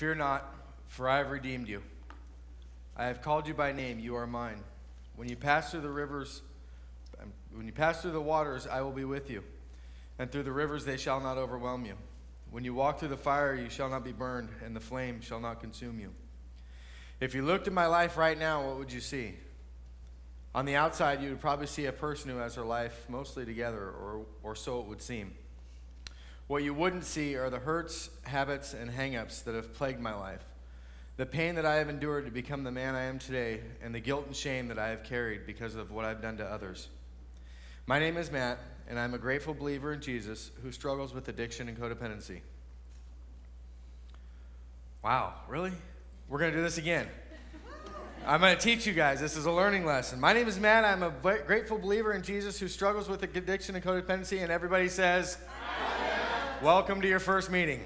Fear not, for I have redeemed you. I have called you by name, you are mine. When you pass through the waters, I will be with you. And through the rivers they shall not overwhelm you. When you walk through the fire, you shall not be burned, and the flame shall not consume you. If you looked at my life right now, what would you see? On the outside, you would probably see a person who has their life mostly together, or so it would seem. What you wouldn't see are the hurts, habits, and hang-ups that have plagued my life, the pain that I have endured to become the man I am today, and the guilt and shame that I have carried because of what I've done to others. My name is Matt, and I'm a grateful believer in Jesus who struggles with addiction and codependency. Wow, really? We're going to do this again. I'm going to teach you guys. This is a learning lesson. My name is Matt. I'm a grateful believer in Jesus who struggles with addiction and codependency, and everybody says, welcome to your first meeting.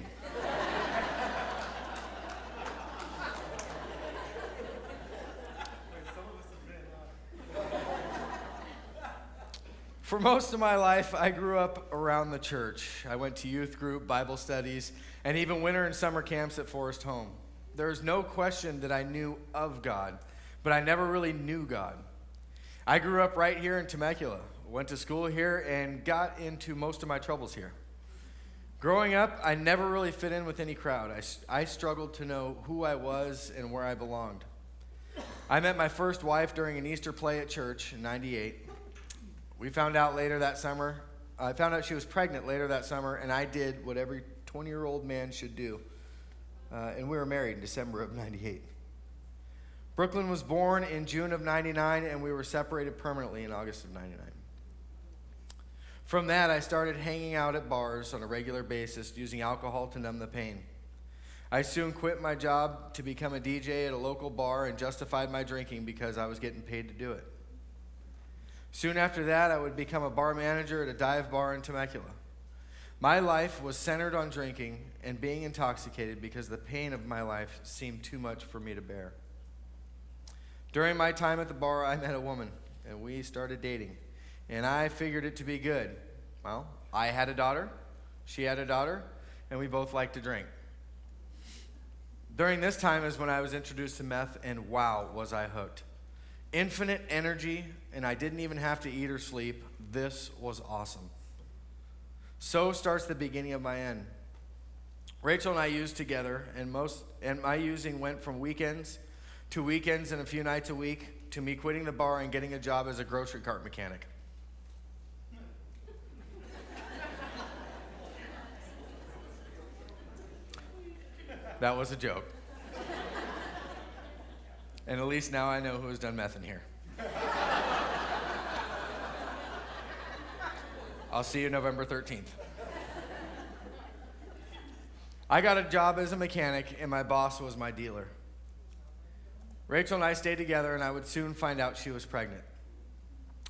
For most of my life, I grew up around the church. I went to youth group, Bible studies, and even winter and summer camps at Forest Home. There's no question that I knew of God, but I never really knew God. I grew up right here in Temecula, went to school here, and got into most of my troubles here. Growing up, I never really fit in with any crowd. I struggled to know who I was and where I belonged. I met my first wife during an Easter play at church in '98. I found out she was pregnant later that summer, and I did what every 20-year-old man should do. And we were married in December of '98. Brooklyn was born in June of '99, and we were separated permanently in August of '99. From that, I started hanging out at bars on a regular basis, using alcohol to numb the pain. I soon quit my job to become a DJ at a local bar and justified my drinking because I was getting paid to do it. Soon after that, I would become a bar manager at a dive bar in Temecula. My life was centered on drinking and being intoxicated because the pain of my life seemed too much for me to bear. During my time at the bar, I met a woman, and we started dating, and I figured it to be good. Well, I had a daughter, she had a daughter, and we both liked to drink. During this time is when I was introduced to meth, and wow, was I hooked. Infinite energy, and I didn't even have to eat or sleep. This was awesome. So starts the beginning of my end. Rachel and I used together, and my using went from weekends to weekends and a few nights a week to me quitting the bar and getting a job as a grocery cart mechanic. That was a joke. And at least now I know who has done meth in here. I'll see you November 13th. I got a job as a mechanic, and my boss was my dealer. Rachel and I stayed together, and I would soon find out she was pregnant.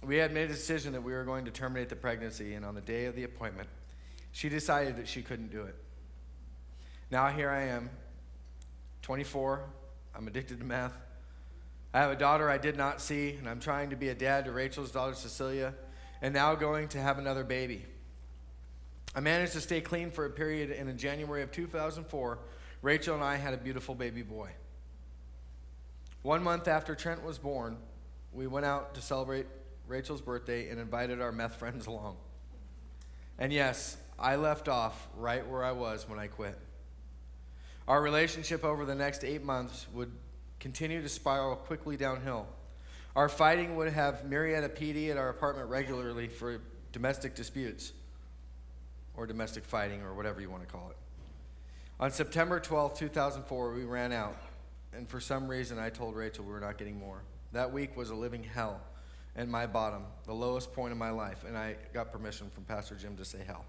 We had made a decision that we were going to terminate the pregnancy, and on the day of the appointment, she decided that she couldn't do it. Now here I am, 24, I'm addicted to meth. I have a daughter I did not see, and I'm trying to be a dad to Rachel's daughter, Cecilia, and now going to have another baby. I managed to stay clean for a period, and in January of 2004, Rachel and I had a beautiful baby boy. 1 month after Trent was born, we went out to celebrate Rachel's birthday and invited our meth friends along. And yes, I left off right where I was when I quit. Our relationship over the next 8 months would continue to spiral quickly downhill. Our fighting would have Marietta PD at our apartment regularly for domestic disputes, or domestic fighting, or whatever you want to call it. On September 12, 2004, we ran out, and for some reason I told Rachel we were not getting more. That week was a living hell and my bottom, the lowest point of my life, and I got permission from Pastor Jim to say hell.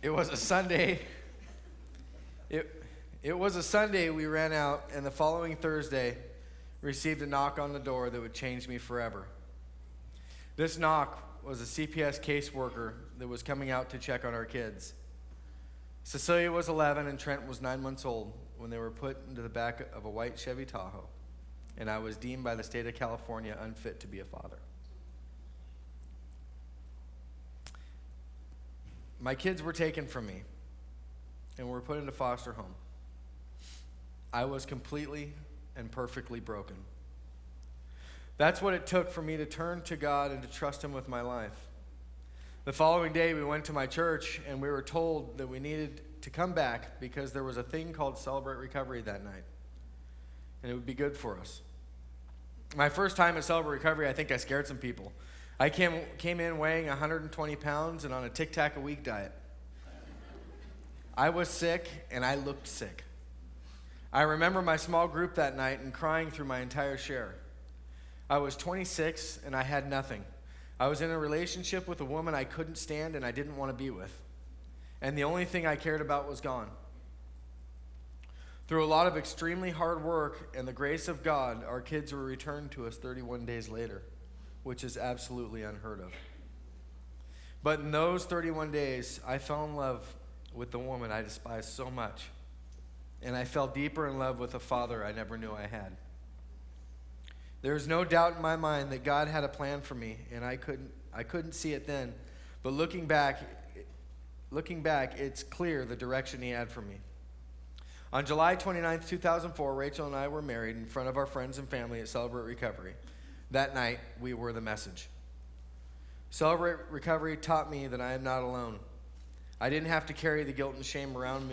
It was a Sunday. It was a Sunday we ran out, and the following Thursday received a knock on the door that would change me forever. This knock was a CPS caseworker that was coming out to check on our kids. Cecilia was 11 and Trent was 9 months old when they were put into the back of a white Chevy Tahoe, and I was deemed by the state of California unfit to be a father. My kids were taken from me and were put into foster home. I was completely and perfectly broken. That's what it took for me to turn to God and to trust Him with my life. The following day, we went to my church, and we were told that we needed to come back because there was a thing called Celebrate Recovery that night, and it would be good for us. My first time at Celebrate Recovery, I think I scared some people. I came in weighing 120 pounds and on a Tic Tac a week diet. I was sick, and I looked sick. I remember my small group that night and crying through my entire share. I was 26, and I had nothing. I was in a relationship with a woman I couldn't stand and I didn't want to be with. And the only thing I cared about was gone. Through a lot of extremely hard work and the grace of God, our kids were returned to us 31 days later, which is absolutely unheard of. But in those 31 days, I fell in love with the woman I despised so much. And I fell deeper in love with a father I never knew I had. There is no doubt in my mind that God had a plan for me, and I couldn't see it then. But looking back, it's clear the direction He had for me. On July 29th, 2004, Rachel and I were married in front of our friends and family at Celebrate Recovery. That night, we were the message. Celebrate Recovery taught me that I am not alone. I didn't have to carry the guilt and shame around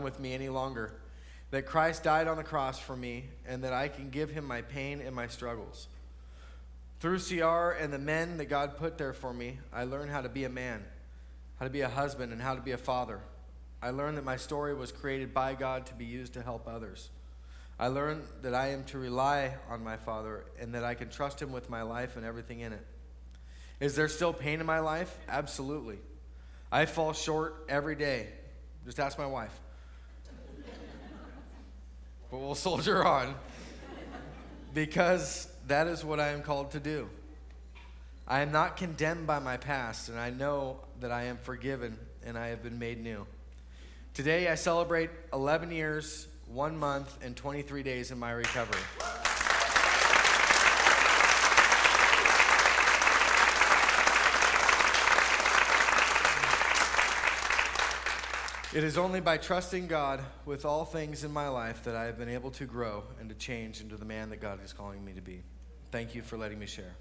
with me any longer. That Christ died on the cross for me, and that I can give Him my pain and my struggles. Through CR and the men that God put there for me, I learned how to be a man, how to be a husband, and how to be a father. I learned that my story was created by God to be used to help others. I learned that I am to rely on my Father and that I can trust Him with my life and everything in it. Is there still pain in my life? Absolutely. I fall short every day. Just ask my wife. But we'll soldier on because that is what I am called to do. I am not condemned by my past, and I know that I am forgiven and I have been made new. Today I celebrate 11 years, 1 month, and 23 days in my recovery. It is only by trusting God with all things in my life that I have been able to grow and to change into the man that God is calling me to be. Thank you for letting me share.